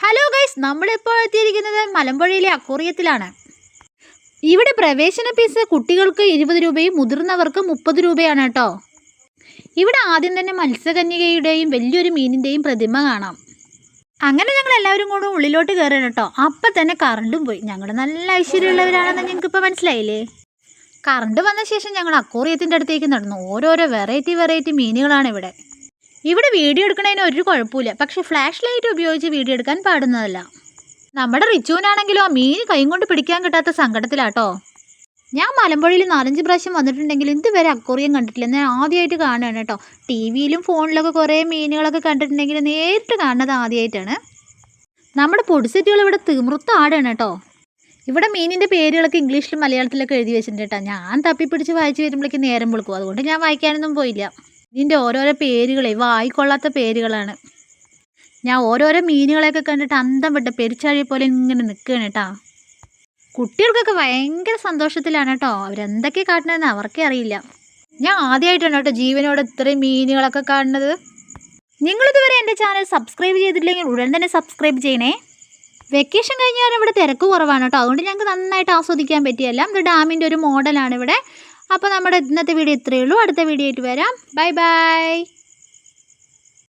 Hello guys, നമ്മളിപ്പോൾ എത്തിയിരിക്കുന്നത് മലമ്പുഴയിലെ അക്വേറിയത്തിലാണ്. ഇവിടെ പ്രവേശന ഫീസ് കുട്ടികൾക്ക് 20 രൂപയും മുതിർന്നവർക്ക് 30 രൂപയാണ് കേട്ടോ. ഇവിടെ ആദ്യം തന്നെ മത്സ്യകന്യകയുടെയും വലിയൊരു മീനിൻ്റെയും പ്രതിമ കാണാം. അങ്ങനെ ഞങ്ങൾ എല്ലാവരും കൂടെ ഉള്ളിലോട്ട് കയറണം കേട്ടോ. അപ്പം തന്നെ കറണ്ടും പോയി. ഞങ്ങൾ നല്ല ഐശ്വര്യമുള്ളവരാണെന്ന് ഞങ്ങൾക്കിപ്പോൾ മനസ്സിലായില്ലേ. കറണ്ട് വന്ന ശേഷം ഞങ്ങൾ അക്വേറിയത്തിൻ്റെ അടുത്തേക്ക് നടന്നു. ഓരോരോ വെറൈറ്റി മീനുകളാണ് ഇവിടെ. ഇവിടെ വീഡിയോ എടുക്കണതിന് ഒരു കുഴപ്പമില്ല, പക്ഷേ ഫ്ലാഷ് ലൈറ്റ് ഉപയോഗിച്ച് വീഡിയോ എടുക്കാൻ പാടുന്നതല്ല. നമ്മുടെ റിച്ചുവിനാണെങ്കിലോ മീൻ കൈ കൊണ്ട് പിടിക്കാൻ കിട്ടാത്ത സങ്കടത്തിലാട്ടോ. ഞാൻ മലമ്പുഴയിൽ 4-5 പ്രാവശ്യം വന്നിട്ടുണ്ടെങ്കിലും ഇതുവരെ അക്വേറിയം കണ്ടിട്ടില്ല. ഞാൻ ആദ്യമായിട്ട് കാണുകയാണ് കേട്ടോ. TV-യിലും ഫോണിലൊക്കെ കുറേ മീനുകളൊക്കെ കണ്ടിട്ടുണ്ടെങ്കിലും നേരിട്ട് കാണുന്നത് ആദ്യമായിട്ടാണ്. നമ്മുടെ പൊടിസെറ്റുകൾ ഇവിടെ തിമിർത്താടാണ് കേട്ടോ. ഇവിടെ മീനിൻ്റെ പേരുകളൊക്കെ ഇംഗ്ലീഷിലും മലയാളത്തിലൊക്കെ എഴുതി വെച്ചിട്ടുണ്ട് കേട്ടോ. ഞാൻ തപ്പിപ്പിടിച്ച് വായിച്ച് വരുമ്പോഴേക്കും നേരം വിളിക്കും. അതുകൊണ്ട് ഞാൻ വായിക്കാനൊന്നും പോയില്ല. ഇതിൻ്റെ ഓരോരോ പേരുകളെ വായിക്കൊള്ളാത്ത പേരുകളാണ്. ഞാൻ ഓരോരോ മീനുകളെയൊക്കെ കണ്ടിട്ട് അന്തം വിട്ട പെരിച്ചാഴിയെ പോലെ ഇങ്ങനെ നിൽക്കുകയാണ് കേട്ടോ. കുട്ടികൾക്കൊക്കെ ഭയങ്കര സന്തോഷത്തിലാണ് കേട്ടോ. അവരെന്തൊക്കെ കാട്ടണമെന്ന് അവർക്കേ അറിയില്ല. ഞാൻ ആദ്യമായിട്ടാണ് കേട്ടോ ജീവനോടെ ഇത്രയും മീനുകളൊക്കെ കാണുന്നത്. നിങ്ങളിതുവരെ എൻ്റെ ചാനൽ സബ്സ്ക്രൈബ് ചെയ്തിട്ടില്ലെങ്കിൽ ഉടൻ തന്നെ സബ്സ്ക്രൈബ് ചെയ്യണേ. വെക്കേഷൻ കഴിഞ്ഞാൽ ഇവിടെ തിരക്ക് കുറവാണ് കേട്ടോ. അതുകൊണ്ട് ഞങ്ങൾക്ക് നന്നായിട്ട് ആസ്വദിക്കാൻ പറ്റിയല്ല. ഇത് ഡാമിൻ്റെ ഒരു മോഡലാണ് ഇവിടെ. അപ്പോൾ നമ്മുടെ ഇന്നത്തെ വീഡിയോ ഇത്രയേ ഉള്ളൂ. അടുത്ത വീഡിയോ ആയിട്ട് വരാം. ബൈ.